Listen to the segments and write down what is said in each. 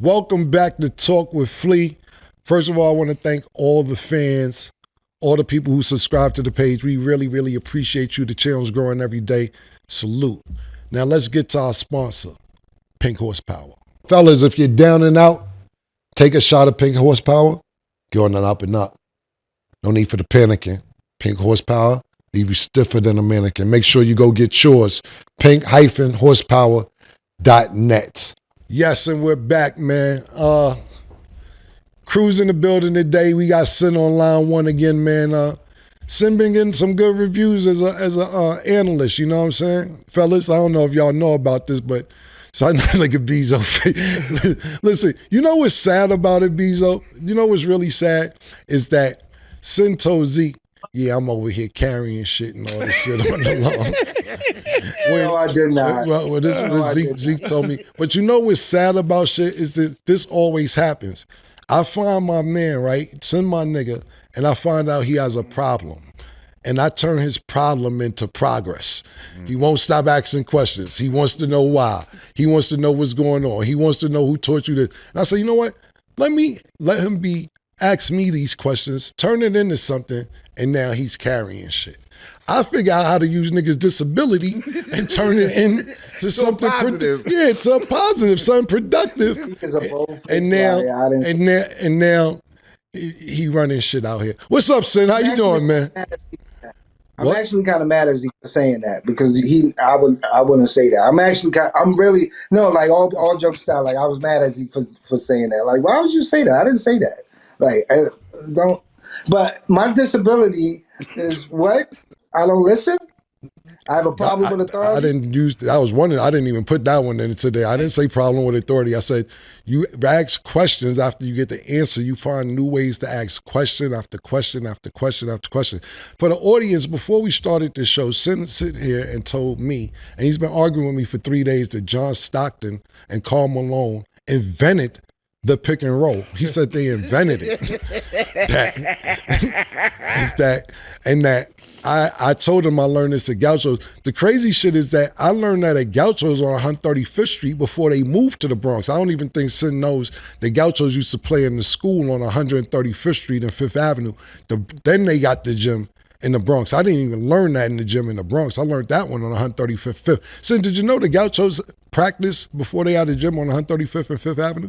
Welcome back to Talk with Flea. First of all, I want to thank all the fans, all the people who subscribe to the page. We really, really appreciate you. The channel's growing every day. Salute. Now let's get to our sponsor, Pink Horsepower. Fellas, if you're down and out, take a shot of Pink Horsepower. Go on and up and up. No need for the panicking. Pink Horsepower, leave you stiffer than a mannequin. Make sure you go get yours. Pink-horsepower.net. Yes, and we're back, man. Cruising the building today. We got Sen on line one again, man. Sen been getting some good reviews as a analyst, you know what I'm saying? Fellas, I don't know if y'all know about this, but so I know like a Bezo. Listen, you know what's sad about it, Bezo? You know what's really sad is that Sen told Zeke, yeah, I'm over here carrying shit and all this shit on the lawn. No, I did not. Well, this is what Zeke told me. But you know what's sad about shit is that this always happens. I find my man, right, send my nigga, and I find out he has a problem. And I turn his problem into progress. He won't stop asking questions. He wants to know why. He wants to know what's going on. He wants to know who taught you this. And I say, you know what? Let him ask me these questions, turn it into something, and now he's carrying shit. I figure out how to use niggas' disability and turn it into something positive. to a positive, something productive. And now he running shit out here. What's up, Sen? How you doing, man? I'm actually kind of mad as he was saying that because I wouldn't say that. Like all jokes aside, like I was mad as he for saying that. Like, why would you say that? I didn't say that. Like, don't. But my disability is what? I don't listen. I have a problem with authority. I didn't use. I was wondering. I didn't even put that one in today. I didn't say problem with authority. I said you ask questions after you get the answer. You find new ways to ask question after question after question after question. For the audience, before we started this show, Sen sit here and told me, and he's been arguing with me for 3 days, that John Stockton and Karl Malone invented the pick and roll. He said they invented it. I told him I learned this at Gaucho's. The crazy shit is that I learned that at Gaucho's on 135th Street before they moved to the Bronx. I don't even think Sen knows that Gaucho's used to play in the school on 135th Street and 5th Avenue. Then they got the gym in the Bronx. I didn't even learn that in the gym in the Bronx. I learned that one on 135th, 5th. Sen, did you know the Gaucho's practice before they had the gym on 135th and 5th Avenue?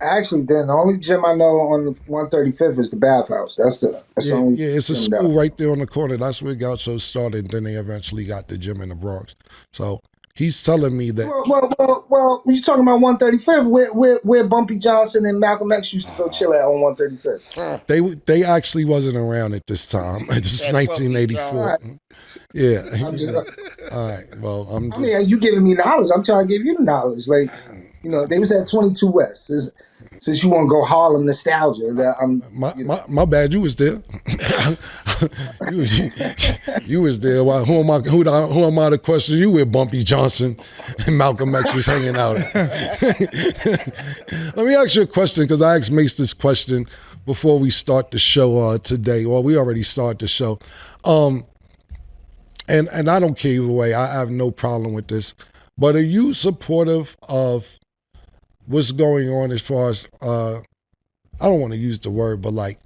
Actually, then the only gym I know on 135th is the bathhouse. That's the only. Yeah, it's a school right there on the corner. That's where Gaucho started. Then they eventually got the gym in the Bronx. So he's telling me that. Well, you're talking about 135th, where Bumpy Johnson and Malcolm X used to go chill at on 135th. They actually wasn't around at this time. This is 1984. Yeah. All right. Well, I mean, you giving me knowledge. I'm trying to give you the knowledge. Like, you know, they was at 22 West. Since you want to go Harlem nostalgia, my bad. You was there. you was there. Who am I to question you with? Bumpy Johnson and Malcolm X was hanging out. Let me ask you a question, because I asked Mace this question before we start the show today. Well, we already started the show, and I don't care either way. I have no problem with this. But are you supportive of what's going on as far as, I don't want to use the word, but like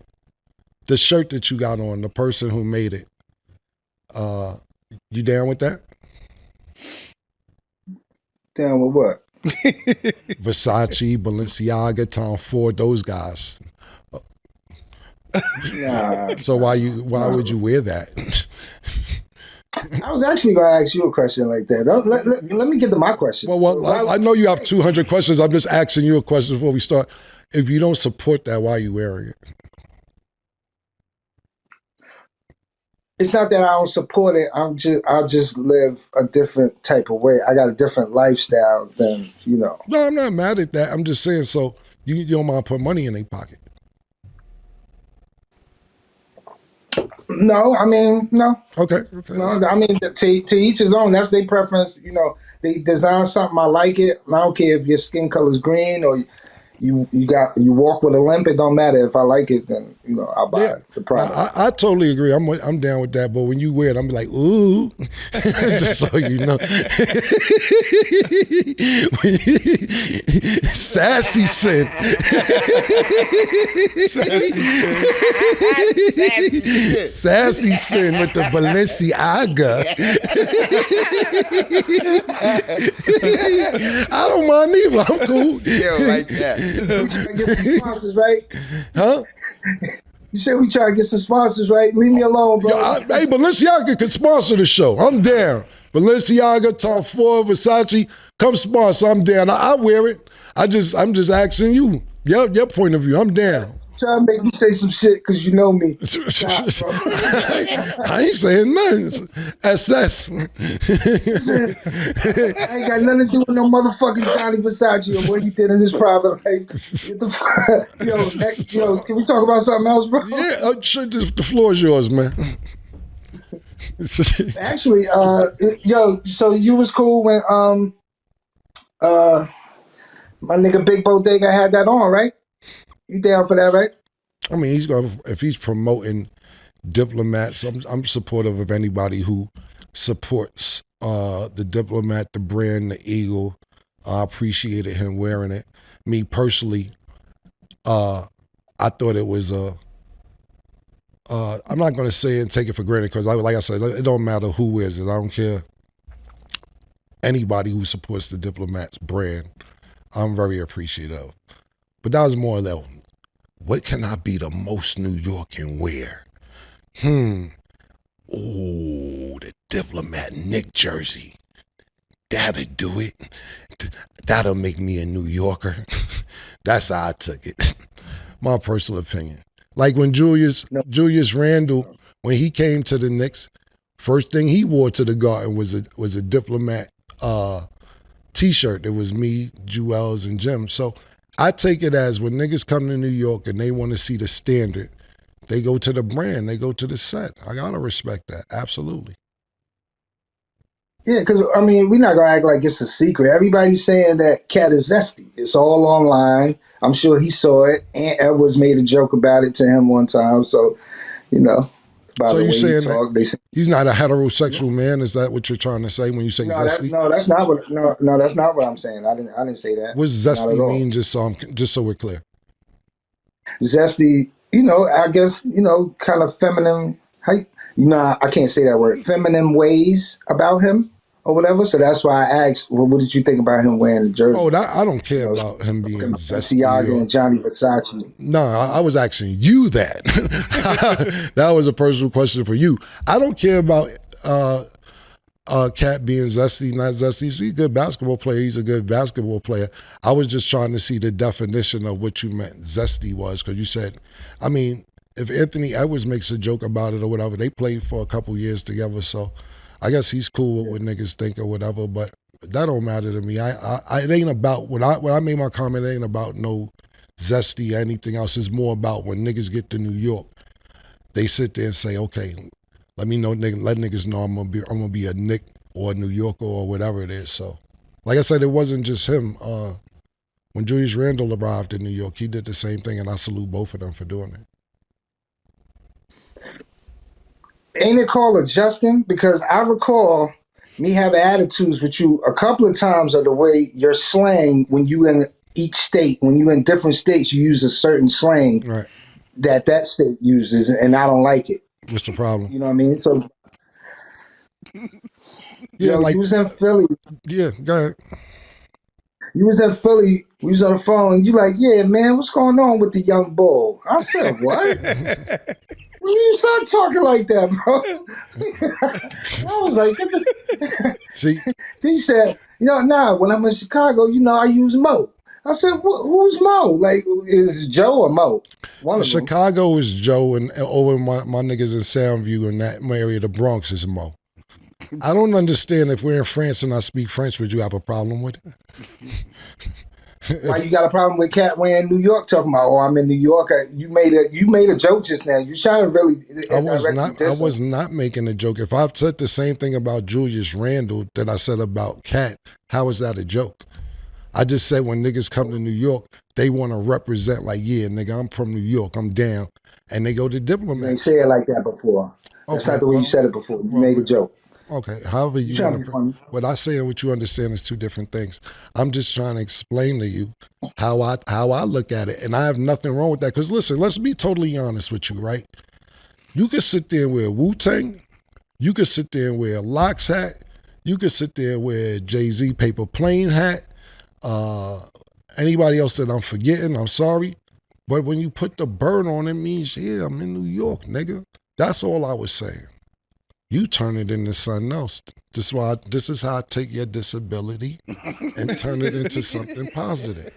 the shirt that you got on, the person who made it, you down with that? Down with what? Versace, Balenciaga, Tom Ford, those guys. Nah. So why would you wear that? I was actually going to ask you a question like that. Let me get to my question. Well, I know you have 200 questions. I'm just asking you a question before we start. If you don't support that, why are you wearing it? It's not that I don't support it. I just live a different type of way. I got a different lifestyle than, you know. No, I'm not mad at that. I'm just saying, so you don't mind putting money in their pocket. No, I mean, no. Okay. No, I mean, to each his own. That's their preference. You know, they design something, I like it. I don't care if your skin color's green or you walk with a limp. It don't matter if I like it, then I'll buy the product. I totally agree. I'm down with that. But when you wear it, I'm like, ooh, just so you know, sassy Sen. Sassy Sen with the Balenciaga. I don't mind either. I'm cool. Yeah, like that. We try to get some sponsors, right? Huh? You said we try to get some sponsors, right? Leave me alone, bro. Hey, Balenciaga could sponsor the show. I'm down. Balenciaga, Tom Ford, Versace, come sponsor. I'm down. I wear it. I'm just asking you. Your point of view. I'm down. Try to make me say some shit because you know me. I ain't saying nothing. SS. I ain't got nothing to do with no motherfucking Johnny Versace or what he did in his private life. Get the fuck, yo, can we talk about something else, bro? Yeah, sure, the floor is yours, man. Actually, so you was cool when my nigga Big Bodega had that on, right? You down for that, right? I mean, if he's promoting Diplomats, I'm supportive of anybody who supports the Diplomat, the brand, the Eagle. I appreciated him wearing it. Me personally, I thought it was I'm not going to say it and take it for granted because, like I said, it don't matter who wears it. I don't care. Anybody who supports the Diplomats brand, I'm very appreciative. But that was more that, what can I be the most New York and wear? Oh, the Diplomat Nick jersey. That'll do it. That'll make me a New Yorker. That's how I took it. My personal opinion. Like when Julius Randle, when he came to the Knicks, first thing he wore to the Garden was a Diplomat T-shirt. It was me, Jewels, and Jim. So I take it as when niggas come to New York and they want to see the standard, they go to the brand, they go to the set. I gotta respect that, absolutely. Yeah, because, I mean, we're not going to act like it's a secret. Everybody's saying that KAT is zesty. It's all online. I'm sure he saw it. Aunt Edwards made a joke about it to him one time. So, about so the way saying he talk, that he's not a heterosexual man? Is that what you're trying to say when you say zesty? That's not what. No, that's not what I'm saying. I didn't say that. What's zesty mean? Just so we're clear. Zesty, I guess, kind of feminine. I can't say that word. Feminine ways about him or whatever. So that's why I asked, well, what did you think about him wearing the jersey? Oh, I don't care about him being zesty. Balenciaga and Johnny Versace. No, I was asking you that. That was a personal question for you. I don't care about KAT being zesty, not zesty. He's a good basketball player. He's a good basketball player. I was just trying to see the definition of what you meant zesty was, because you said, I mean, if Anthony Edwards makes a joke about it or whatever, they played for a couple years together, so I guess he's cool with what niggas think or whatever, but that don't matter to me. It ain't about, when I made my comment, it ain't about no zesty or anything else. It's more about when niggas get to New York, they sit there and say, okay, let niggas know I'm gonna be a Nick or a New Yorker or whatever it is. So, like I said, it wasn't just him. When Julius Randle arrived in New York, he did the same thing, and I salute both of them for doing it. Ain't it called adjusting? Because I recall me having attitudes with you a couple of times of the way your slang, when you in each state, when you in different states, you use a certain slang right. that state uses, and I don't like it. What's the problem? You know what I mean? So, yeah, like you was in Philly. Yeah, go ahead. You was in Philly. We was on the phone. You like, yeah, man, what's going on with the young bull? I said, what? When you start talking like that, bro? I was like, see. He said, nah. When I'm in Chicago, I use Mo. I said, who's Mo? Like, is Joe or Mo? One of Chicago them. Is Joe, and over my niggas in Soundview in that area, the Bronx is Mo. I don't understand if we're in France and I speak French, would you have a problem with it? Why you got a problem with KAT wearing New York talking about, I'm in New York? You made a joke just now. You trying to really I was not making a joke. If I've said the same thing about Julius Randle that I said about KAT, how is that a joke? I just said when niggas come to New York, they want to represent like, yeah, nigga, I'm from New York, I'm down. And they go to You ain't Diplomats. say it like that before. That's Okay, not the way you said it before. You made a joke. Okay, however You you trying want to be to. funny. What I say and what you understand is two different things. I'm just trying to explain to you how I look at it, and I have nothing wrong with that. Because listen, let's be totally honest with you, right? You could sit there and wear Wu-Tang. You could sit there and wear a Locks hat. You could sit there and wear Jay-Z paper plane hat. Anybody else that I'm forgetting, I'm sorry. But when you put the bird on, it means, yeah, I'm in New York, nigga. That's all I was saying. You turn it into something else. This is how I take your disability and turn it into something positive.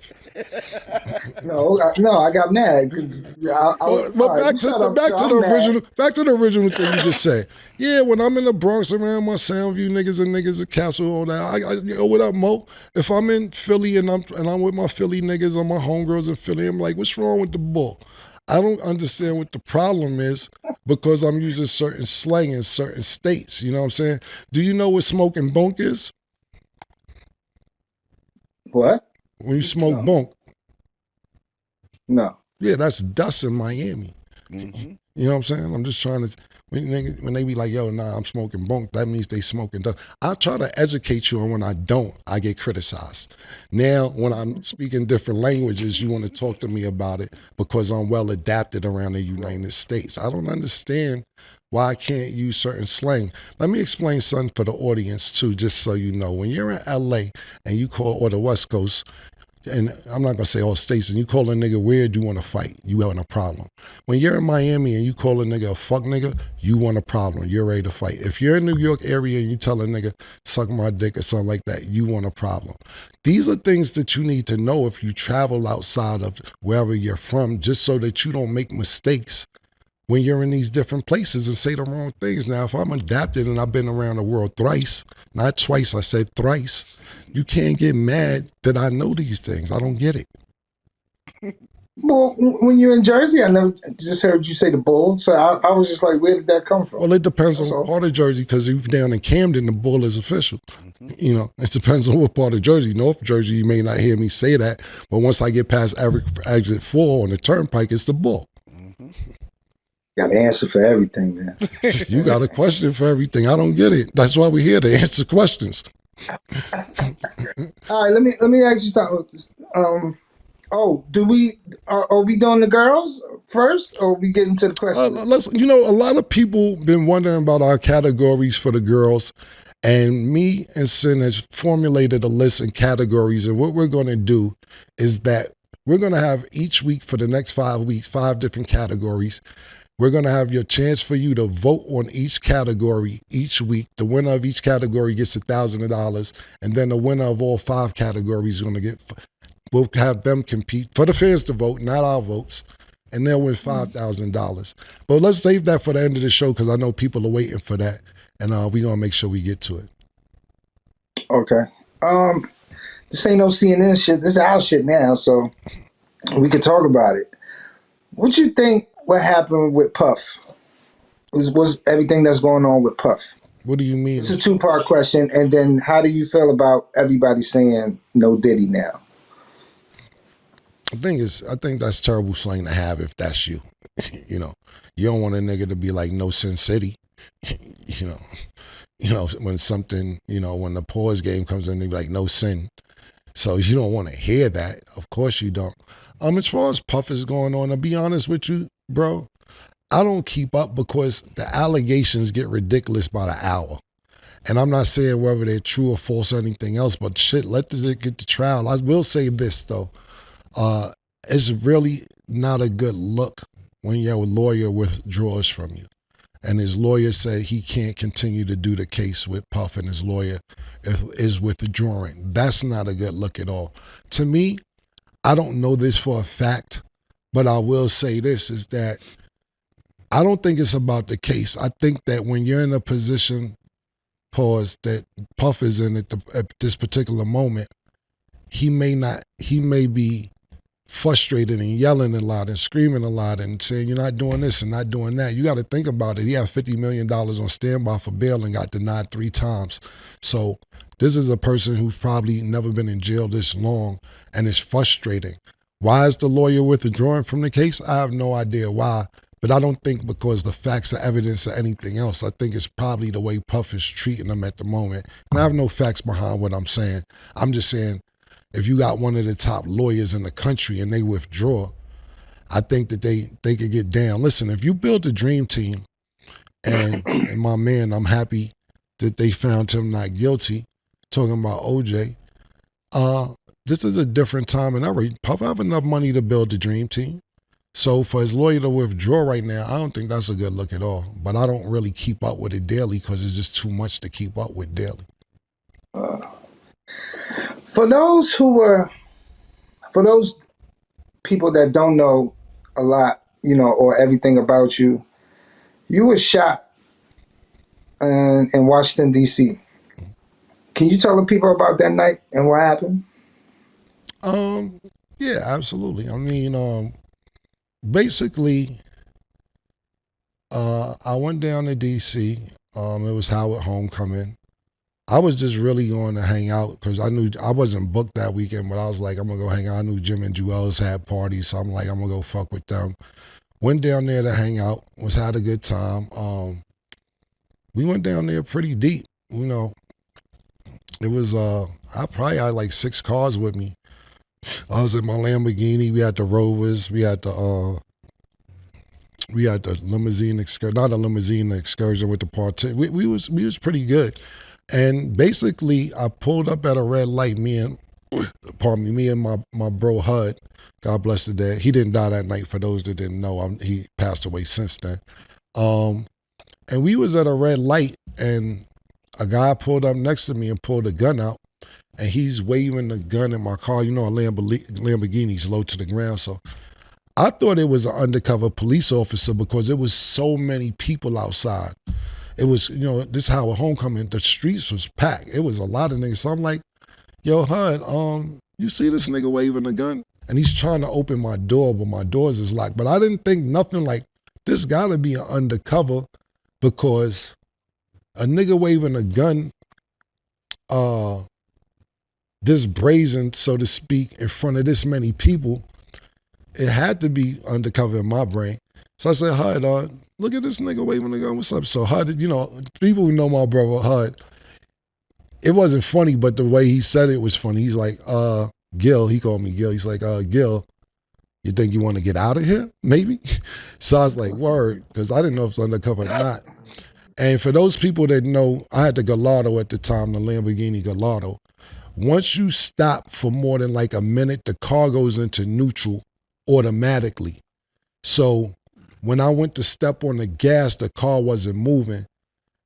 No, I got mad because But back to the original thing you just said. Yeah, when I'm in the Bronx around my Soundview niggas at Castle, all that. Yo, what up, Mo? If I'm in Philly and I'm with my Philly niggas or my homegirls in Philly, I'm like, what's wrong with the bull? I don't understand what the problem is because I'm using certain slang in certain states. You know what I'm saying? Do you know what smoking bunk is? What? When you smoke bunk. No. Yeah, that's in Miami. Mm-hmm. You know what I'm saying? I'm just trying to, when they be like, yo, nah, I'm smoking bunk, that means they smoking dust. I try to educate you, and when I don't, I get criticized. Now, when I'm speaking different languages, you want to talk to me about it because I'm well adapted around the United States. I don't understand why I can't use certain slang. Let me explain something for the audience too, just so you know. When you're in LA and you call, or the West Coast, and I'm not gonna say all states, and you call a nigga weird, you want to fight. You having a problem. When you're in Miami and you call a nigga a fuck nigga, you want a problem. You're ready to fight. If you're in New York area and you tell a nigga suck my dick or something like that, you want a problem. These are things that you need to know if you travel outside of wherever you're from, just so that you don't make mistakes when you're in these different places and say the wrong things. Now, if I'm adapted and I've been around the world thrice, not twice, I said thrice, you can't get mad that I know these things. I don't get it. Well, when you're in Jersey, I never just heard you say the bull, so I was just like, where did that come from? Well, it depends on what part of Jersey, because if you're down in Camden, the bull is official. Mm-hmm. You know, it depends on what part of Jersey. North Jersey, you may not hear me say that, but once I get past exit 4 on the turnpike, it's the bull. Mm-hmm. Got an answer for everything, man. You got a question for everything. I don't get it. That's why we're here, to answer questions. All right, let me ask you something. Are we doing the girls first, or are we getting to the questions? A lot of people been wondering about our categories for the girls, and me and Sen has formulated a list and categories, and what we're going to do is that we're going to have each week for the next 5 weeks, 5 different categories. We're going to have your chance for you to vote on each category each week. The winner of each category gets $1,000, and then the winner of all 5 categories is going to get, we'll have them compete for the fans to vote, not our votes, and they'll win $5,000. But let's save that for the end of the show because I know people are waiting for that, and we're going to make sure we get to it. Okay. This ain't no CNN shit. This is our shit now, so we can talk about it. What you think? What happened with Puff? Was everything that's going on with Puff? What do you mean? It's a 2-part question, and then how do you feel about everybody saying no Diddy now? I think that's terrible slang to have if that's you. You know, you don't want a nigga to be like no Sen City. You know, when something, when the pause game comes in, they be like no sin. So you don't want to hear that. Of course you don't. As far as Puff is going on, to be honest with you, bro, I don't keep up because the allegations get ridiculous by the hour. And I'm not saying whether they're true or false or anything else, but shit, let it get to trial. I will say this, though. It's really not a good look when your lawyer withdraws from you. And his lawyer said he can't continue to do the case with Puff, and his lawyer is withdrawing. That's not a good look at all. To me, I don't know this for a fact, but I will say this, is that I don't think it's about the case. I think that when you're in a position, pause, that Puff is in at this particular moment, he may be frustrated and yelling a lot and screaming a lot and saying you're not doing this and not doing that. You got to think about it. He had $50 million on standby for bail and got denied 3 times. So this is a person who's probably never been in jail this long, and it's frustrating. Why is the lawyer withdrawing from the case? I have no idea why, but I don't think because the facts or evidence or anything else. I think it's probably the way Puff is treating them at the moment. And I have no facts behind what I'm saying. I'm just saying, if you got one of the top lawyers in the country and they withdraw, I think that they could get down. Listen, if you build a dream team, and my man, I'm happy that they found him not guilty, talking about OJ, this is a different time than ever. Puff have enough money to build the dream team. So for his lawyer to withdraw right now, I don't think that's a good look at all. But I don't really keep up with it daily because it's just too much to keep up with daily. For those people that don't know a lot, or everything about you, you were shot in Washington, D.C. Can you tell the people about that night and what happened? Yeah, absolutely. I mean, basically, I went down to D.C. It was Howard homecoming. I was just really going to hang out because I knew I wasn't booked that weekend, but I was like, I'm going to go hang out. I knew Jim and Jewels had parties, so I'm like, I'm going to go fuck with them. Went down there to hang out, had a good time. We went down there pretty deep, It was, I probably had like 6 cars with me. I was in my Lamborghini. We had the Rovers. We had the limousine excursion, not a limousine excursion with the party. We was pretty good. And basically, I pulled up at a red light. Me and my bro Hud, God bless the dead. He didn't die that night. For those that didn't know, he passed away since then. And we was at a red light, and a guy pulled up next to me and pulled a gun out, and he's waving the gun in my car. A Lamborghini's low to the ground, so I thought it was an undercover police officer because it was so many people outside. It was, this Howard homecoming, the streets was packed. It was a lot of niggas. So I'm like, yo, Hud, you see this nigga waving the gun? And he's trying to open my door, but my doors is locked. But I didn't think nothing like, this gotta be an undercover because a nigga waving a gun, this brazen, so to speak, in front of this many people, it had to be undercover in my brain. So I said, Hud, look at this nigga waving the gun, what's up? So Hud, people who know my brother Hud, it wasn't funny, but the way he said it was funny. He's like, Gil, he called me Gil. He's like, Gil, you think you want to get out of here? Maybe? So I was like, word, because I didn't know if it's undercover or not. And for those people that know, I had the Gallardo at the time, the Lamborghini Gallardo. Once you stop for more than like a minute, the car goes into neutral automatically. So when I went to step on the gas, the car wasn't moving.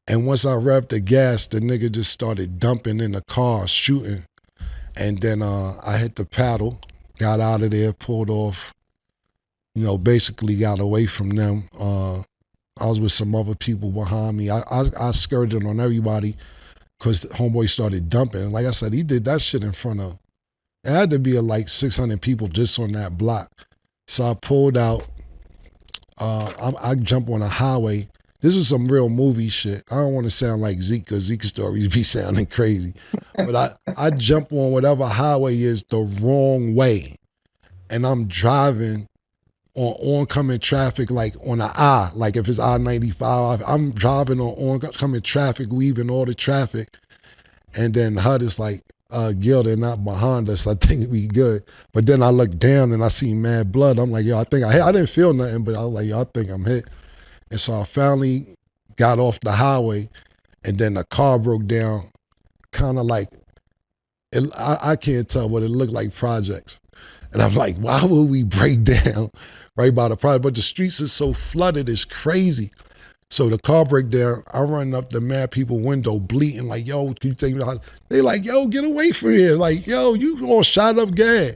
And once I revved the gas, the nigga just started dumping in the car, shooting. And then I hit the paddle, got out of there, pulled off, basically got away from them. I was with some other people behind me. I skirted on everybody because homeboy started dumping. Like I said, he did that shit in front of, it had to be like 600 people just on that block. So I pulled out, I jumped on a highway. This was some real movie shit. I don't want to sound like Zeke, because Zeke's stories be sounding crazy. But I jump on whatever highway is the wrong way. And I'm driving on oncoming traffic, like on an I, like if it's I-95, I'm driving on oncoming traffic, weaving all the traffic. And then HUD is like, Gil, they're not behind us. I think we good. But then I look down and I see mad blood. I'm like, yo, I think I didn't feel nothing, but I was like, yo, I think I'm hit. And so I finally got off the highway, and then the car broke down, kind of like, I can't tell, but it looked like projects. And I'm like, why would we break down right by the project? But the streets is so flooded, it's crazy. So the car break down, I run up the mad people window bleeding, like, yo, can you take me to the hospital? They like, yo, get away from here. Like, yo, you all shot up gas.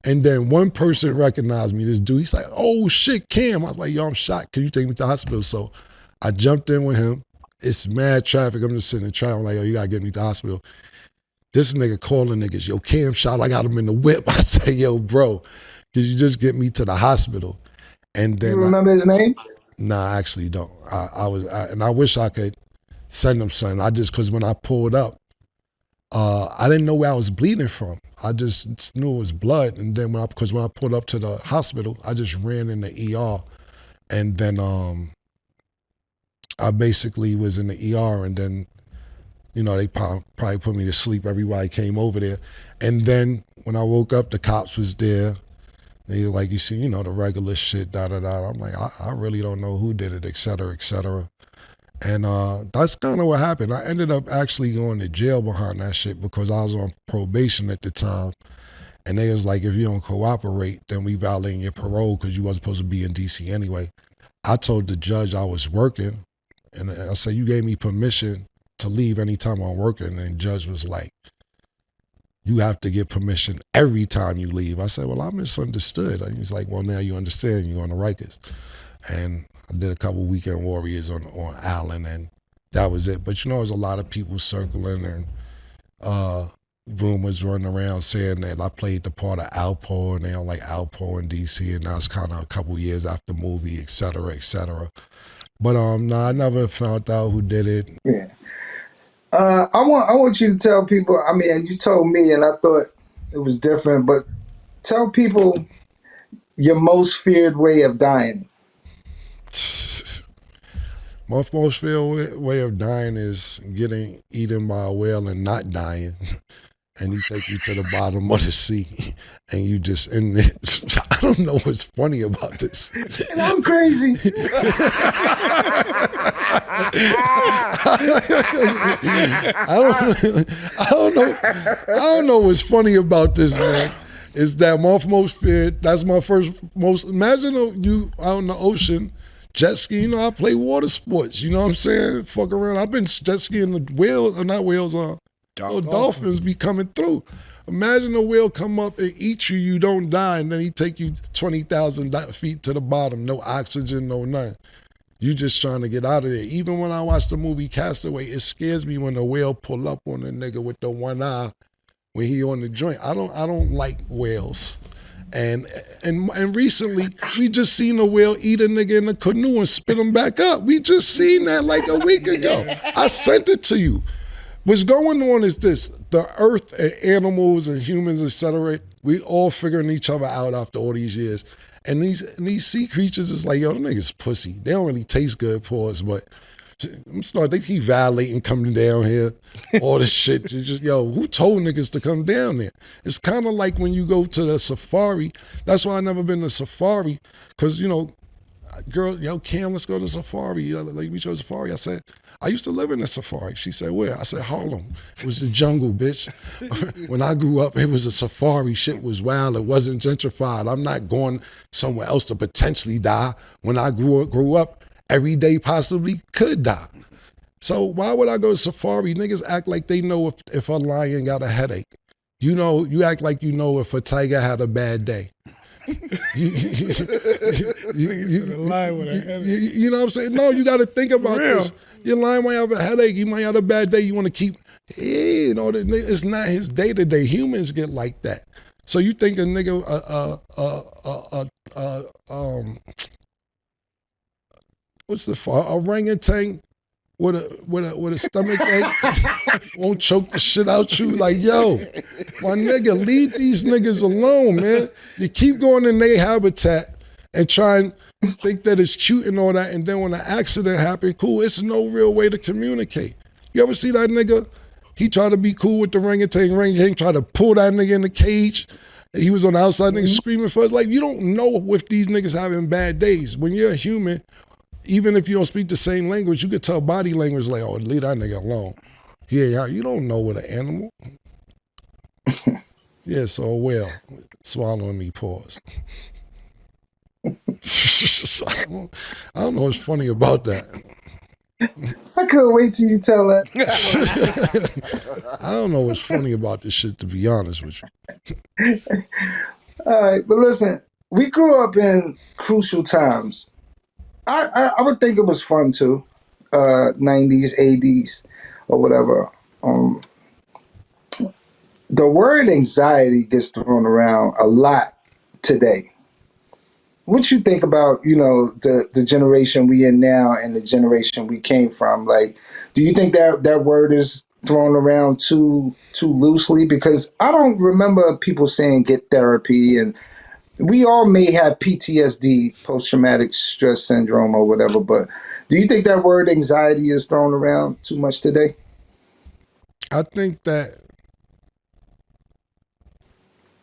And then one person recognized me, this dude, he's like, oh shit, Cam. I was like, yo, I'm shot. Can you take me to the hospital? So I jumped in with him. It's mad traffic. I'm just sitting in traffic. I'm like, yo, you gotta get me to the hospital. This nigga calling niggas, yo, Cam shot. I got him in the whip. I say, yo, bro, Could you just get me to the hospital? And then You remember his name? Nah, I actually don't. And I wish I could send him something. Cause when I pulled up, I didn't know where I was bleeding from. I just knew it was blood. And then when I pulled up to the hospital, I just ran in the ER. And then I basically was in the ER, and then, they probably put me to sleep. Everybody came over there. And then when I woke up, the cops was there. They were like, you see, the regular shit, da-da-da. I'm like, I really don't know who did it, et cetera, et cetera. And that's kind of what happened. I ended up actually going to jail behind that shit because I was on probation at the time. And they was like, if you don't cooperate, then we violating your parole because you wasn't supposed to be in D.C. anyway. I told the judge I was working, and I said, you gave me permission to leave anytime I'm working. And the judge was like, you have to get permission every time you leave. I said, well, I misunderstood. And he's like, well, now you understand, you're on the Rikers. And I did a couple Weekend Warriors on Allen, and that was it. But there's a lot of people circling, and rumors running around saying that I played the part of Alpo, and they don't like Alpo in D.C., and that was kind of a couple years after the movie, et cetera, et cetera. But no, I never found out who did it. Yeah. I want you to tell people. I mean, you told me, and I thought it was different. But tell people your most feared way of dying. My most feared way of dying is getting eaten by a whale and not dying. And he take you to the bottom of the sea, and you just in there. I don't know what's funny about this. And I'm crazy. I don't know what's funny about this, man. Is that my most feared? That's my most. Imagine you out in the ocean, jet ski. I play water sports. You know what I'm saying? Fuck around. I've been jet skiing the whales, not whales, dolphins be coming through. Imagine a whale come up and eat you, you don't die, and then he take you 20,000 feet to the bottom, no oxygen, no nothing. You just trying to get out of there. Even when I watch the movie Castaway, it scares me when the whale pull up on the nigga with the one eye when he on the joint. I don't like whales. And recently, we just seen a whale eat a nigga in a canoe and spit him back up. We just seen that like a week ago. I sent it to you. What's going on is this: the earth and animals and humans, etc., we all figuring each other out after all these years. And these sea creatures is like, yo, them niggas pussy. They don't really taste good, pause, but they keep violating coming down here. All this shit. Just, yo, who told niggas to come down there? It's kind of like when you go to the safari. That's why I never been to safari, because, girl, yo, Cam, let's go to safari. Like, we chose safari. I said, I used to live in a safari. She said, where? I said, Harlem. It was the jungle, bitch. When I grew up, it was a safari. Shit was wild. It wasn't gentrified. I'm not going somewhere else to potentially die. When I grew up, every day possibly could die. So why would I go to safari? Niggas act like they know if a lion got a headache. You act like you know if a tiger had a bad day. You know what I'm saying? No, you got to think about this. Your lion might have a headache. He might have a bad day. You want to keep, it's not his day to day. Humans get like that. So you think a nigga, what's the orangutan with a stomach ache won't choke the shit out you? Like, yo, my nigga, leave these niggas alone, man. You keep going in their habitat and try and think that it's cute and all that, and then when an accident happens, cool, it's no real way to communicate. You ever see that nigga? He tried to be cool with the orangutan tried to pull that nigga in the cage. He was on the outside, niggas screaming for us. Like, you don't know if these niggas having bad days. When you're a human, even if you don't speak the same language, you could tell body language like, oh, leave that nigga alone. Yeah, you don't know with an animal. Yeah, so a whale swallowing me, pause. I don't know what's funny about that. I couldn't wait till you tell that. I don't know what's funny about this shit, to be honest with you. All right, but listen, we grew up in crucial times. I would think it was fun too, 90s, 80s, or whatever. The word anxiety gets thrown around a lot today. What you think about, the generation we in now and the generation we came from? Like, do you think that word is thrown around too loosely? Because I don't remember people saying get therapy, and we all may have PTSD, post traumatic stress syndrome or whatever, but do you think that word anxiety is thrown around too much today? I think that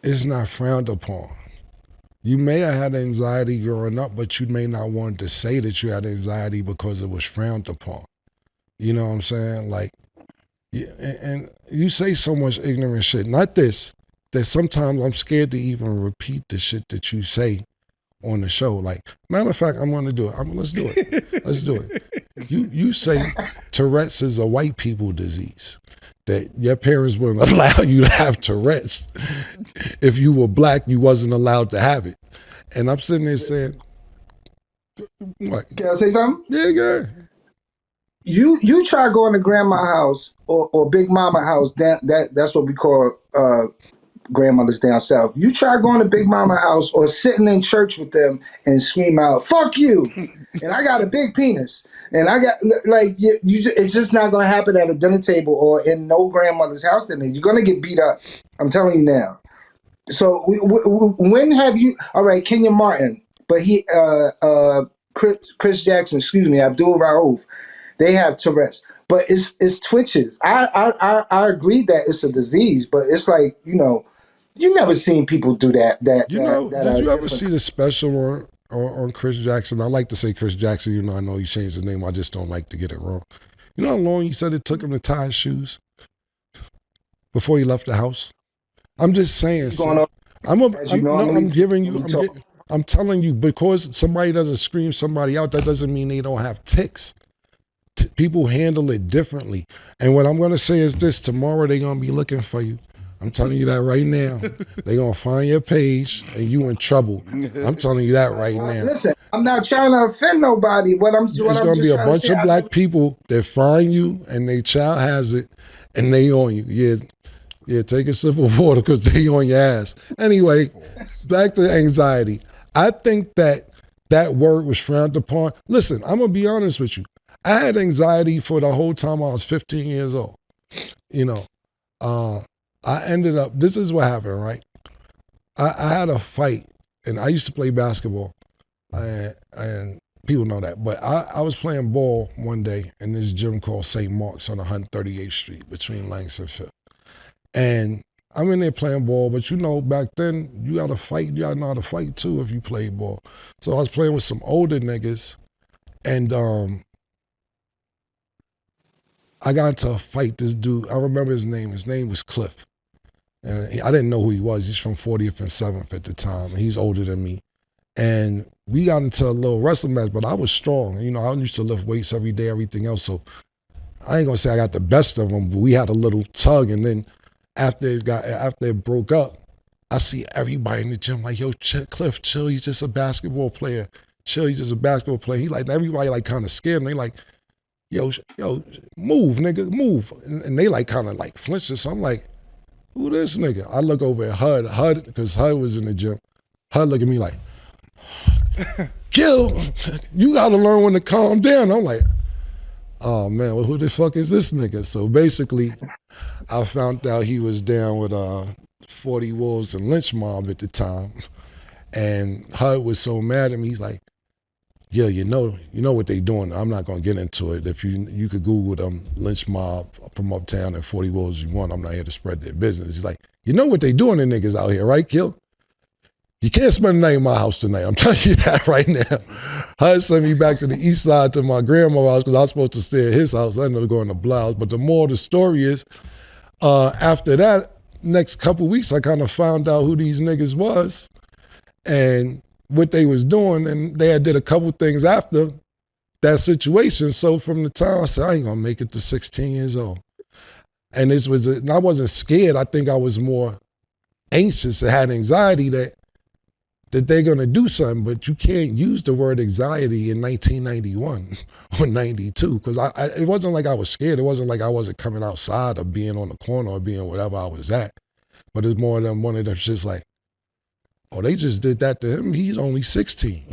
it's not frowned upon. You may have had anxiety growing up, but you may not want to say that you had anxiety because it was frowned upon. You know what I'm saying? Like, and you say so much ignorant shit. Not this, that sometimes I'm scared to even repeat the shit that you say on the show. Like, matter of fact, I'm going to do it. Let's do it. Let's do it. You say Tourette's is a white people disease. That your parents wouldn't allow you to have Tourette's. If you were black, you wasn't allowed to have it. And I'm sitting there saying, what? Can I say something? Yeah. You try going to grandma's house or big mama house. That's what we call grandmothers down south. You try going to big mama house or sitting in church with them and scream out "fuck you," and I got a big penis, and I got it's just not going to happen at a dinner table or in no grandmother's house. Then you're going to get beat up. I'm telling you now. So when have you? All right, Kenya Martin, but Chris Jackson, Abdul Rauf. They have Tourette's, but it's twitches. I agree that it's a disease, but it's like, you never seen people do that. Did you ever see the special on Chris Jackson? I like to say Chris Jackson, I know he changed his name. I just don't like to get it wrong. You know how long he said it took him to tie his shoes before he left the house? I'm just saying. I'm telling you, because somebody doesn't scream somebody out, that doesn't mean they don't have tics. People handle it differently. And what I'm going to say is this: tomorrow they're going to be looking for you. I'm telling you that right now. They're going to find your page and you in trouble. I'm telling you that right now. Listen, I'm not trying to offend nobody. There's going to be a bunch of black people that find you and they child has it and they on you. Yeah, take a sip of water because they on your ass. Anyway, back to anxiety. I think that word was frowned upon. Listen, I'm going to be honest with you. I had anxiety for the whole time I was 15 years old. I ended up, this is what happened, right? I had a fight, and I used to play basketball, and people know that, but I was playing ball one day in this gym called St. Mark's on 138th Street between Langston and 5th. And I'm in there playing ball, but back then, you got to fight, you got to know how to fight too if you play ball. So I was playing with some older niggas, and I got into a fight. This dude, I remember his name. His name was Cliff. And I didn't know who he was. He's from 40th and 7th at the time. And he's older than me. And we got into a little wrestling match, but I was strong. I used to lift weights every day, everything else. So I ain't gonna say I got the best of them, but we had a little tug. And then after it broke up, I see everybody in the gym like, yo, Cliff, chill. He's just a basketball player. Chill, he's just a basketball player. He like, everybody like kind of scared him. They like, yo, move, nigga, move. And they like kind of like flinching. So I'm like, who this nigga? I look over at HUD, because HUD was in the gym. HUD look at me like, Kill, you gotta learn when to calm down. I'm like, oh man, well, who the fuck is this nigga? So basically, I found out he was down with 40 Wolves and Lynch Mob at the time. And HUD was so mad at me, he's like, yeah, you know what they doing. I'm not gonna get into it. If you could Google them, Lynch Mob from Uptown and 40 Wolves you want, I'm not here to spread their business. He's like, you know what they doing to niggas out here, right, Kill? You can't spend the night in my house tonight. I'm telling you that right now. HUD sent me back to the east side to my grandma's house because I was supposed to stay at his house. I ended up going to Blouse. But the moral of the story is, after that, next couple weeks, I kind of found out who these niggas was and what they was doing, and they had did a couple things after that situation. So from the time I said, I ain't gonna make it to 16 years old. And and I wasn't scared. I think I was more anxious. I had anxiety that they're gonna do something, but you can't use the word anxiety in 1991 or 92, because it wasn't like I was scared. It wasn't like I wasn't coming outside or being on the corner or being whatever I was at. But it's more than one of them shits like, oh, they just did that to him. He's only 16.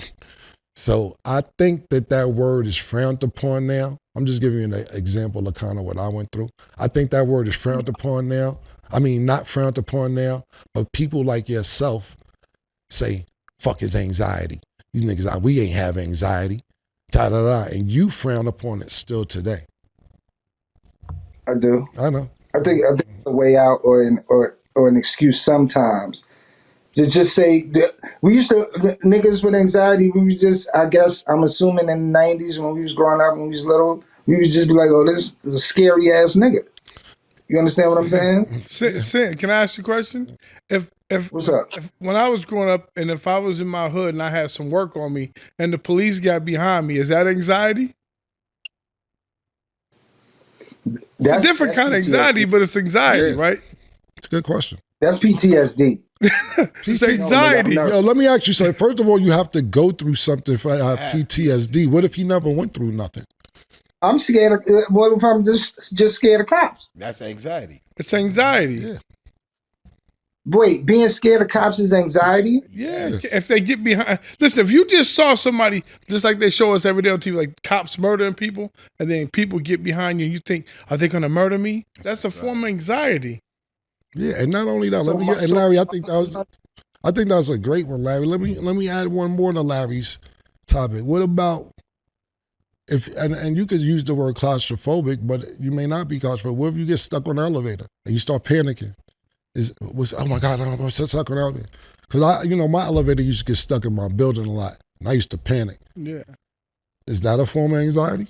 So I think that word is frowned upon now. I'm just giving you an example of kind of what I went through. I think that word is frowned upon now. I mean, not frowned upon now, but people like yourself say, fuck his anxiety. These niggas, we ain't have anxiety. Ta-da-da. And you frown upon it still today. I do. I know. I think it's a way out or an excuse sometimes. To just say that we used to niggas with anxiety. We was just, I guess, I'm assuming in the '90s when we was growing up, when we was little, we would just be like, "Oh, this is a scary ass nigga." You understand what I'm saying? Sen, can I ask you a question? If What's up? When I was growing up, and if I was in my hood and I had some work on me, and the police got behind me, is that anxiety? It's a different kind of anxiety, but it's anxiety, right? It's a good question. That's PTSD. It's anxiety. Yo, let me ask you something. First of all, you have to go through something for PTSD. What if you never went through nothing? I'm scared of, what if I'm just scared of cops? That's anxiety. It's anxiety. Yeah. Wait, being scared of cops is anxiety? Yeah. If they get behind, listen, if you just saw somebody, just like they show us every day on TV, like cops murdering people, and then people get behind you and you think, are they going to murder me? That's a form of anxiety. Yeah, and not only that, Larry, I think that was a great one, Larry. Let me add one more to Larry's topic. What about if and you could use the word claustrophobic, but you may not be claustrophobic. What if you get stuck on the elevator and you start panicking? Oh my God, I'm stuck on the elevator. Because my elevator used to get stuck in my building a lot, and I used to panic. Yeah. Is that a form of anxiety?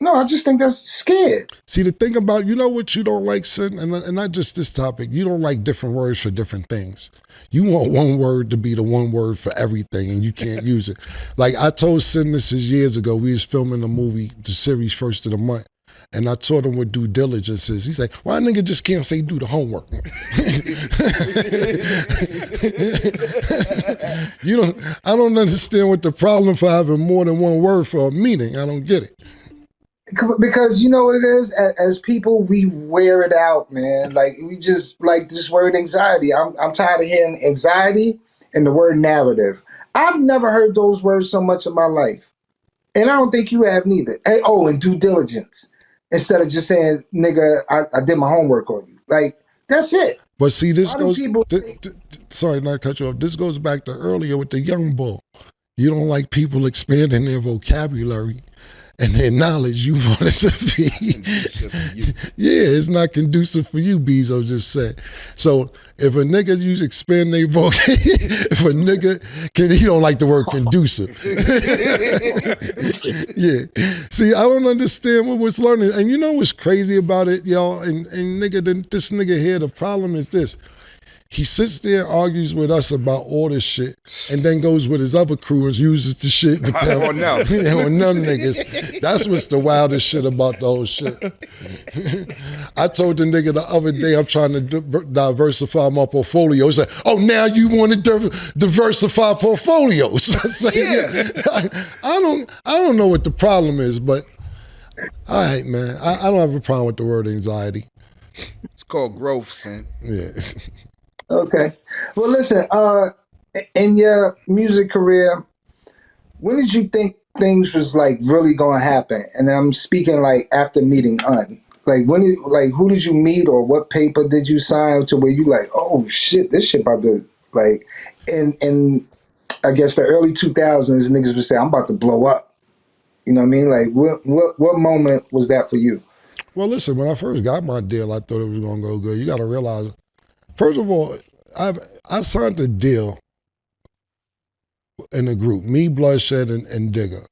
No, I just think that's scared. See, the thing about, what you don't like, Sin, and not just this topic, you don't like different words for different things. You want one word to be the one word for everything, and you can't use it. Like I told Sin this years ago, we was filming the movie, the series First of the Month, and I taught him what due diligence is. He said, why a nigga just can't say do the homework? I don't understand what the problem for having more than one word for a meaning. I don't get it. Because you know what it is? As people, we wear it out, man. Like, we just, like this word anxiety. I'm tired of hearing anxiety and the word narrative. I've never heard those words so much in my life. And I don't think you have neither. And due diligence. Instead of just saying, nigga, I did my homework on you. Like, that's it. But see, this goes, sorry not to cut you off, this goes back to earlier with the young bull. You don't like people expanding their vocabulary and their knowledge. You want it to be, yeah, it's not conducive for you, Bezo just said. So if a nigga expand their vocabulary, if a nigga he don't like the word conducive. Yeah. See, I don't understand what was learning. And you know what's crazy about it, y'all? And nigga, this nigga here, the problem is this. He sits there and argues with us about all this shit and then goes with his other crew and uses the shit with them. On them. On them niggas. That's what's the wildest shit about the whole shit. I told the nigga the other day I'm trying to diversify my portfolio. He said, oh, now you want to diversify portfolios. I said, yeah. I don't know what the problem is, but all right, man. I don't have a problem with the word anxiety. It's called growth, Sen. Yeah. Okay. Well, listen, in your music career, when did you think things was like really gonna happen? And I'm speaking like after meeting Un. Like who did you meet or what paper did you sign to where you like, oh shit, this shit about to like in I guess the early 2000s niggas would say, I'm about to blow up. You know what I mean? Like what moment was that for you? Well, listen, when I first got my deal, I thought it was gonna go good. You gotta realize, first of all, I signed a deal in a group, me, Bloodshed, and Digger.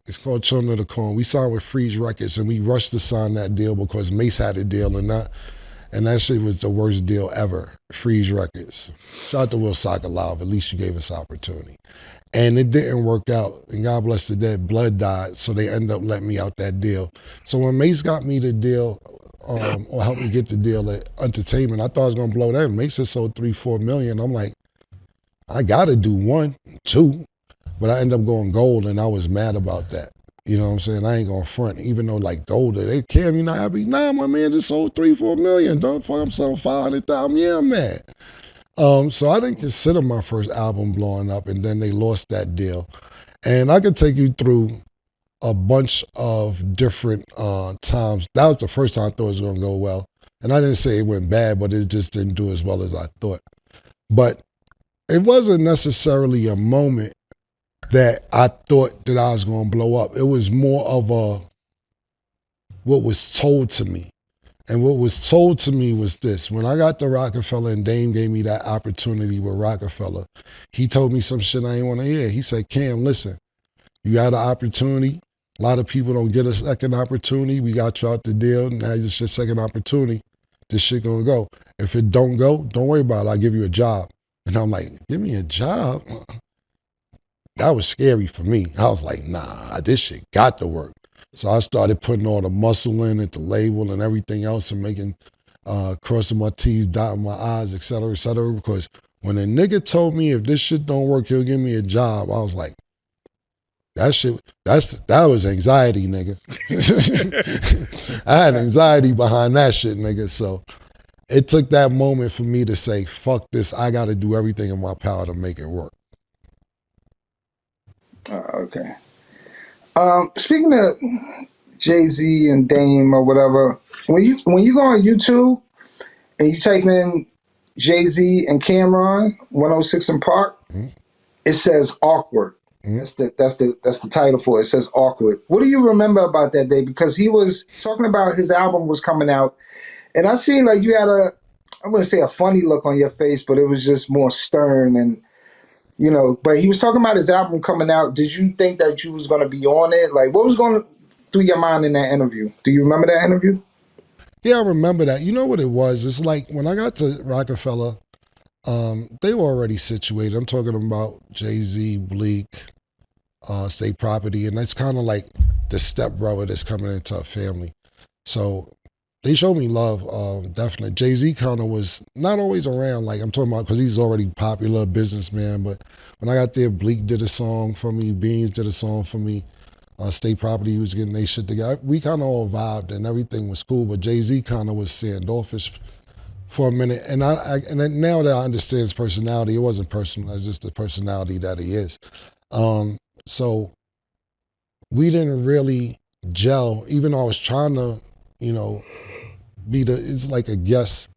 It's called Children of the Corn. We signed with Freeze Records, and we rushed to sign that deal because Mace had a deal and that shit was the worst deal ever. Freeze Records. Shout out to Will Soccer Live. At least you gave us opportunity. And it didn't work out. And God bless the dead, Blood died, so they ended up letting me out that deal. So when Mace got me the deal, or helped me get the deal at Entertainment, I thought I was gonna blow that. Mace had sold 3-4 million. I'm like, I gotta do 1, 2, but I ended up going gold, and I was mad about that. You know what I'm saying? I ain't gonna front, even though like gold, they Cam, you not happy? Nah, my man just sold 3-4 million. Don't fuck, I'm selling 500,000. Yeah, I'm mad. So I didn't consider my first album blowing up, and then they lost that deal. And I could take you through a bunch of different times. That was the first time I thought it was going to go well. And I didn't say it went bad, but it just didn't do as well as I thought. But it wasn't necessarily a moment that I thought that I was going to blow up. It was more of what was told to me. And what was told to me was this. When I got to Rockefeller and Dame gave me that opportunity with Rockefeller, he told me some shit I didn't want to hear. He said, Cam, listen, you got an opportunity. A lot of people don't get a second opportunity. We got you out the deal. Now it's your second opportunity. This shit gonna go. If it don't go, don't worry about it. I'll give you a job. And I'm like, give me a job? That was scary for me. I was like, nah, this shit got to work. So I started putting all the muscle in at the label and everything else and making, crossing my T's, dotting my I's, et cetera, because when a nigga told me if this shit don't work, he'll give me a job, I was like, that was anxiety, nigga. I had anxiety behind that shit, nigga. So it took that moment for me to say, fuck this, I gotta do everything in my power to make it work. Okay. Speaking of Jay-Z and Dame or whatever, when you go on YouTube and you type in Jay-Z and Camron 106 in Park, it says awkward. That's the title for it. It says awkward. What do you remember about that day? Because he was talking about his album was coming out, and I seen like you had I wouldn't say a funny look on your face, but it was just more stern and but he was talking about his album coming out. Did you think that you was going to be on it? Like, what was going through your mind in that interview? Do you remember that interview? Yeah, I remember that. You know what it was? It's like when I got to Rockefeller, they were already situated. I'm talking about Jay-Z, Bleak, State Property, and that's kind of like the stepbrother that's coming into a family. So they showed me love, definitely. Jay-Z kind of was not always around, like I'm talking about, because he's already popular, businessman, but when I got there, Bleak did a song for me, Beans did a song for me, State Property, he was getting their shit together. We kind of all vibed and everything was cool, but Jay-Z kind of was standoffish for a minute. And and now that I understand his personality, it wasn't personal, it's just the personality that he is. So we didn't really gel, even though I was trying to, it's like a guest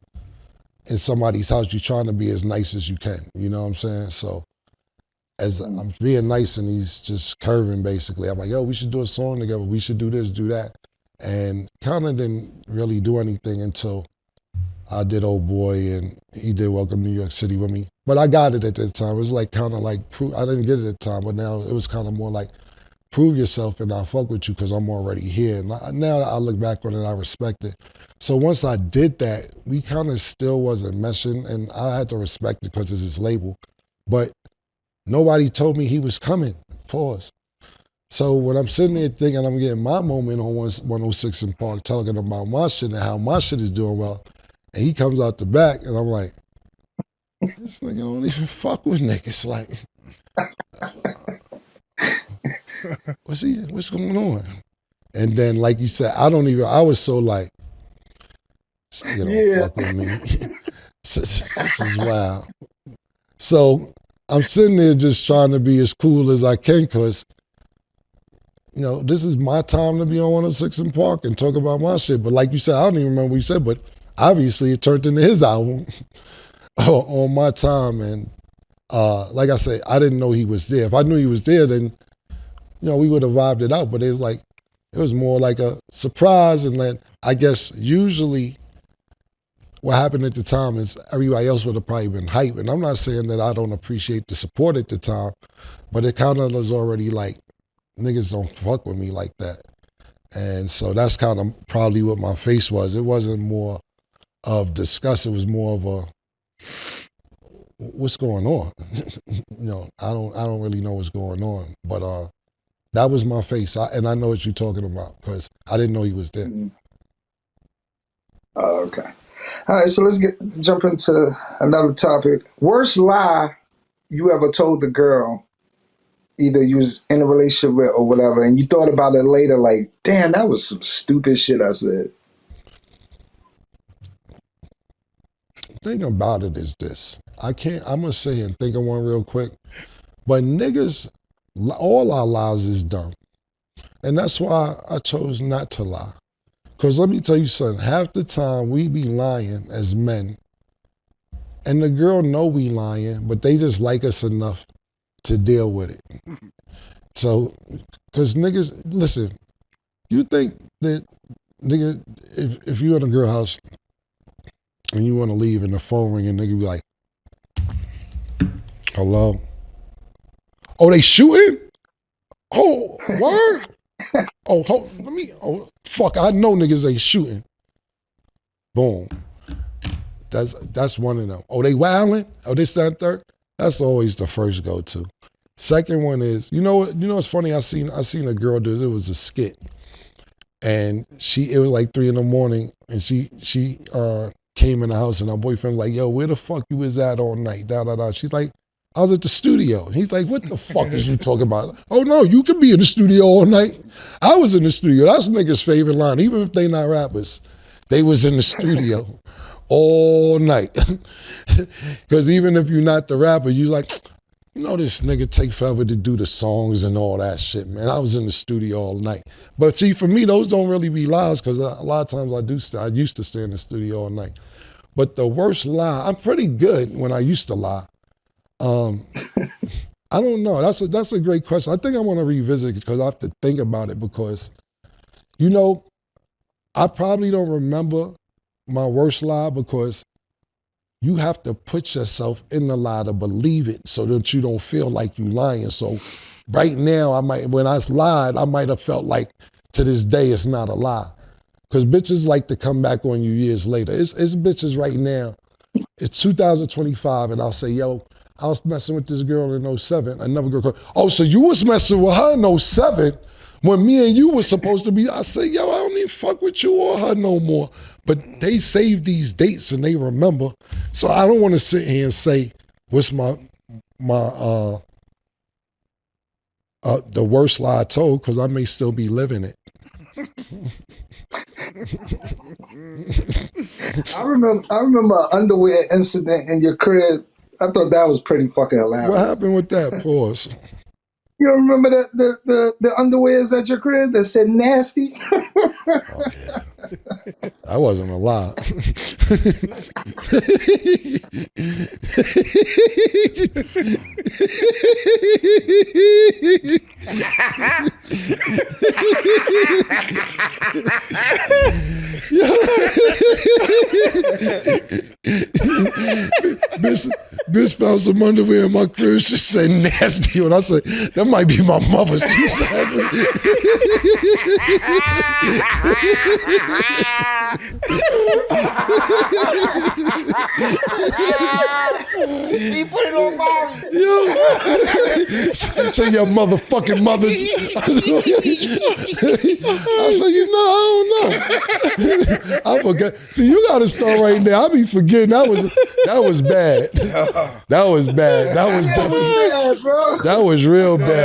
in somebody's house. You're trying to be as nice as you can. You know what I'm saying? So as I'm being nice and he's just curving basically, I'm like, yo, we should do a song together. We should do this, do that. And kind of didn't really do anything until I did Old Boy and he did Welcome to New York City with me. But I got it at that time. It was like kind of like, I didn't get it at the time, but now it was kind of more like, prove yourself and I'll fuck with you because I'm already here. And now that I look back on it, I respect it. So once I did that, we kind of still wasn't meshing and I had to respect it because it's his label. But nobody told me he was coming. Pause. So when I'm sitting there thinking I'm getting my moment on 106 in Park talking about my shit and how my shit is doing well, and he comes out the back and I'm like, this nigga don't even fuck with niggas. Like, what's going on? And then, like you said, I was so like, fuck with me. This is wild. So I'm sitting there just trying to be as cool as I can because, this is my time to be on 106 in Park and talk about my shit. But like you said, I don't even remember what you said, but obviously it turned into his album on my time. And like I said, I didn't know he was there. If I knew he was there, then we would have vibed it out, but it was more like a surprise. And then I guess usually what happened at the time is everybody else would have probably been hyped. And I'm not saying that I don't appreciate the support at the time, but it kind of was already like, niggas don't fuck with me like that. And so that's kind of probably what my face was. It wasn't more of disgust. It was more of a, what's going on? I don't really know what's going on, but that was my face, and I know what you're talking about because I didn't know he was there. Okay. All right, so let's jump into another topic. Worst lie you ever told the girl, either you was in a relationship with or whatever, and you thought about it later like, damn, that was some stupid shit I said. thing about it is this. I'm gonna sit here and think of one real quick. But niggas, all our lives is dumb. And that's why I chose not to lie. Because let me tell you something, half the time we be lying as men, and the girl know we lying, but they just like us enough to deal with it. So, because niggas, listen, you think that, nigga, if you in a girl house and you want to leave and the phone ring and nigga be like, hello? Oh, they shooting? Oh, word? Fuck, I know niggas ain't shooting. Boom. That's one of them. Oh, they wilding? Oh, this, that, and third? That's always the first go-to. Second one is, you know what's funny? I seen a girl do this. It was a skit. And it was like 3 a.m. and she came in the house and her boyfriend was like, yo, where the fuck you was at all night? Da, da, da. She's like, I was at the studio. He's like, what the fuck is you talking about? Oh no, you could be in the studio all night. I was in the studio. That's niggas' favorite line. Even if they not rappers, they was in the studio all night. Because even if you're not the rapper, you like, you know this nigga take forever to do the songs and all that shit, man. I was in the studio all night. But see, for me, those don't really be lies because a lot of times I used to stay in the studio all night. But the worst lie, I'm pretty good when I used to lie. I don't know. That's a great question. I think I want to revisit it because I have to think about it because, I probably don't remember my worst lie because you have to put yourself in the lie to believe it so that you don't feel like you lying. So right now, when I lied, I might have felt like to this day it's not a lie. Because bitches like to come back on you years later. It's bitches right now. It's 2025 and I'll say, yo, I was messing with this girl in 07. Another girl called, oh, so you was messing with her in 07 when me and you was supposed to be, I say, yo, I don't even fuck with you or her no more. But they save these dates and they remember. So I don't want to sit here and say, what's the worst lie I told, because I may still be living it. I remember an underwear incident in your crib. I thought that was pretty fucking hilarious. What happened with that? Pause. You don't remember the underwears at your crib that said nasty? Oh, yeah. That wasn't a lie. Bitch found some underwear in my crib. She said nasty. And I said, that might be my mother's. He put it on Molly. Yo, say your motherfucking mothers. I said, I don't know. I forgot. See, you got to start right now. I be forgetting. That was bad. That was bad. That was definitely bad, bro. That was real bad.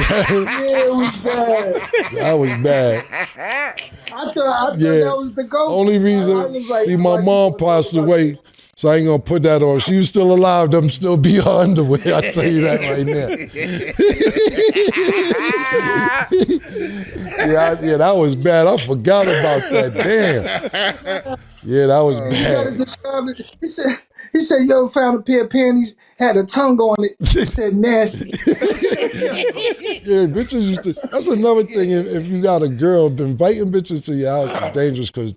Yeah, it was bad. That was bad. I thought that was the goal. Only reason, see, my mom passed away, so I ain't gonna put that on. She was still alive, them still be her underwear. I tell you that right now. Yeah, that was bad. I forgot about that. Damn. Yeah, that was bad. He said, yo, found a pair of panties, had a tongue on it. It said nasty. Yeah, bitches used to, that's another thing. If you got a girl, inviting bitches to your house is dangerous because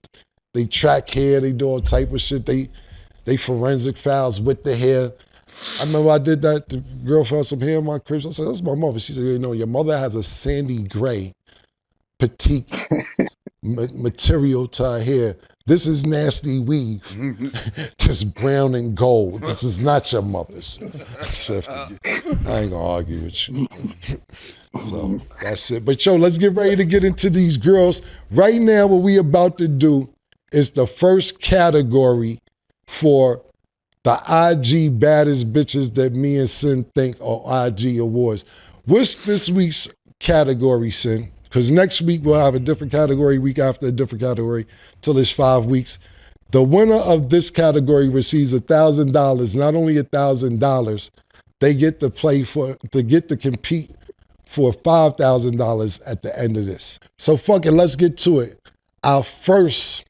they track hair, they do all type of shit. They forensic files with the hair. I remember I did that. The girl found some hair in my crib. I said, that's my mother. She said, your mother has a sandy gray, petite material to her hair. This is nasty weave. This brown and gold. This is not your mother's. I said, I ain't gonna argue with you. So that's it. But yo, let's get ready to get into these girls. Right now, what we about to do is the first category for the IG baddest bitches that me and Sen think are IG awards. What's this week's category, Sen? Because next week we'll have a different category, week after a different category, till it's 5 weeks. The winner of this category receives $1,000. Not only $1,000, they get to compete for $5,000 at the end of this. So fuck it, let's get to it. Our first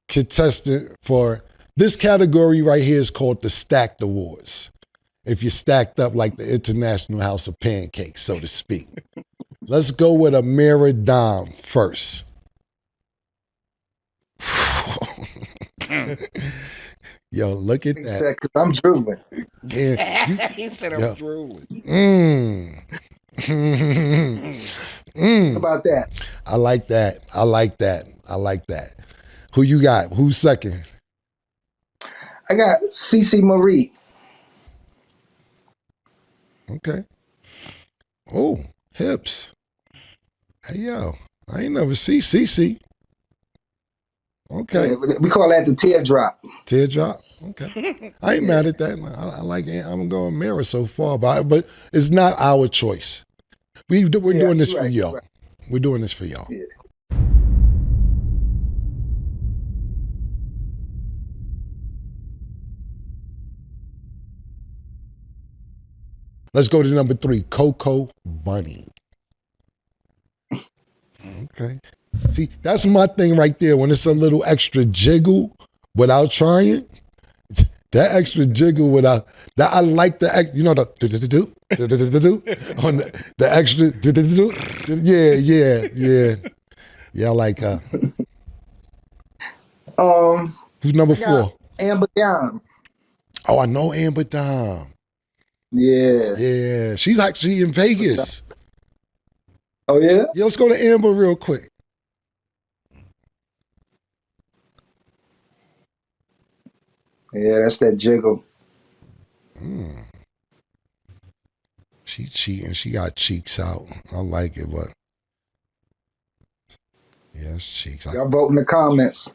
contestant for this category right here is called the Stacked Awards. If you're stacked up like the International House of Pancakes, so to speak. Let's go with Amira Dom first. Yo, look at that. Because I'm drooling. Yeah, He said I'm drooling. How about that? I like that. I like that. I like that. Who you got? Who's second? I got CeCe Marie. Okay. Oh, hips. Hey, yo. I ain't never see CeCe. Okay. Yeah, we call that the teardrop. Teardrop? Okay. I ain't mad at that. I like it. I'm going Mirror so far, but it's not our choice. We're doing this for y'all. Right. We're doing this for y'all. Yeah. Let's go to number 3, Coco Bunny. Okay. See, that's my thing right there. When it's a little extra jiggle without trying, that extra jiggle without that, I like the, you know, the on the extra, yeah. I like her. Who's number 4? Amber Dom. Oh, I know Amber Dom. Yeah. She's actually in Vegas. Oh yeah? Yeah, let's go to Amber real quick. Yeah, that's that jiggle. She cheating. She got cheeks out. I like it, but yeah, it's cheeks. Y'all vote in the comments.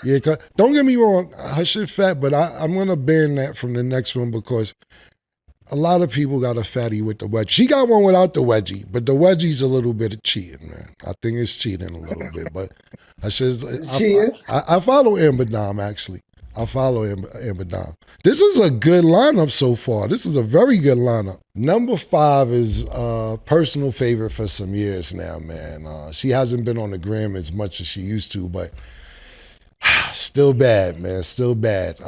Yeah, don't get me wrong. Her shit fat, but I'm gonna ban that from the next one because a lot of people got a fatty with the wedgie. She got one without the wedgie, but the wedgie's a little bit of cheating, man. I think it's cheating a little bit, but I follow Amber Dom, actually. I follow Amber Dom. This is a good lineup so far. This is a very good lineup. Number 5 is a personal favorite for some years now, man. She hasn't been on the gram as much as she used to, but still bad, man. Still bad.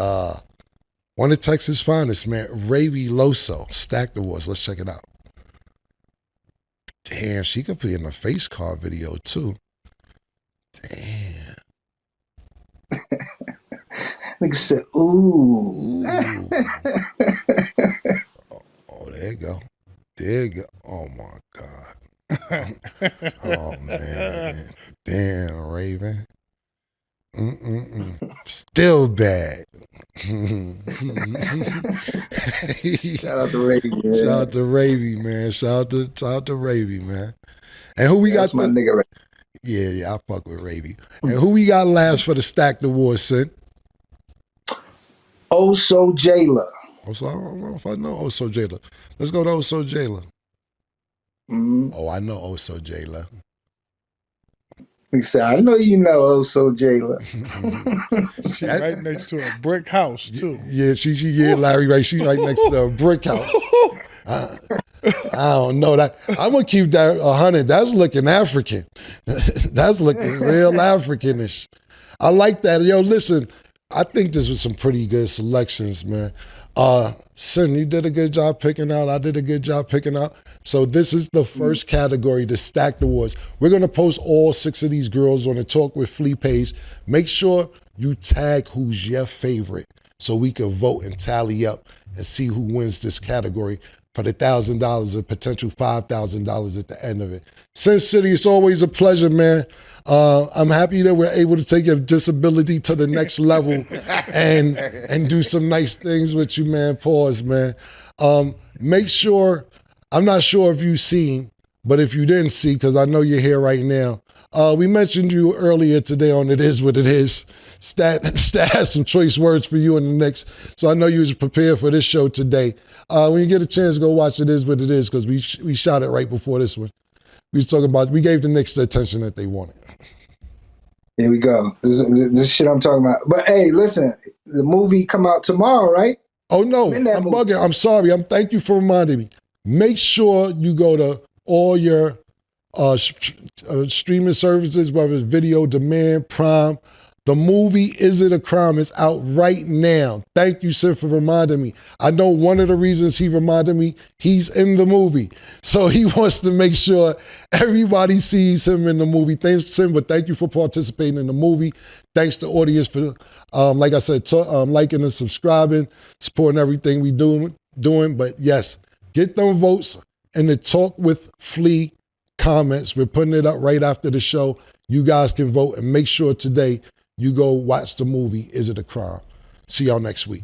One of Texas' finest, man. Ravy Loso, Stacked Awards. Let's check it out. Damn, she could be in the face card video too. Damn. Nigga said, ooh. Oh, there you go. There you go. Oh my God. Oh man. Damn, Raven. Still bad. Shout out to Ravy, man. Shout out to Ravy, man. Shout out to Ravy, man. And who we got? That's my nigga, right? Yeah, I fuck with Ravy. And who we got last for the Stacked Awards, Sen? Oso Jayla. I don't know if I know Oso Jayla. Let's go to Oso Jayla. Oh, I know Oso Jayla. He said, I know you know Oso Jayla. She's right next to a brick house, too. Yeah, Larry, right? She's right next to a brick house. I don't know that. I'm gonna keep that 100. That's looking African. That's looking real Africanish. I like that. Yo, listen, I think this was some pretty good selections, man. Sen, you did a good job picking out. I did a good job picking out. So this is the first category, the Stacked Awards. We're gonna post all 6 of these girls on the Talk with Flea page. Make sure you tag who's your favorite so we can vote and tally up and see who wins this category for the $1,000, a potential $5,000 at the end of it. Sen City, it's always a pleasure, man. I'm happy that we're able to take your disability to the next level and do some nice things with you, man. Pause, man. Make sure, I'm not sure if you've seen, but if you didn't see, because I know you're here right now, we mentioned you earlier today on It Is What It Is. Stat has some choice words for you in the next, so I know you was prepared for this show today. When you get a chance, go watch It Is What It Is, because we shot it right before this one. We was talking about, we gave the Knicks the attention that they wanted. Here we go. This shit I'm talking about. But hey, listen, the movie come out tomorrow, right? Oh no, I'm in that I'm movie. bugging. I'm sorry. Thank you for reminding me. Make sure you go to all your streaming services, whether it's Video Demand, Prime. The movie Is It a Crime is out right now. Thank you, Sen, for reminding me. I know one of the reasons he reminded me, he's in the movie. So he wants to make sure everybody sees him in the movie. Thanks, Sen, but thank you for participating in the movie. Thanks to the audience for, like I said, liking and subscribing, supporting everything we doing. But yes, get them votes in the Talk with Flea comments. We're putting it up right after the show. You guys can vote and make sure today you go watch the movie Is It a Crime. See y'all next week.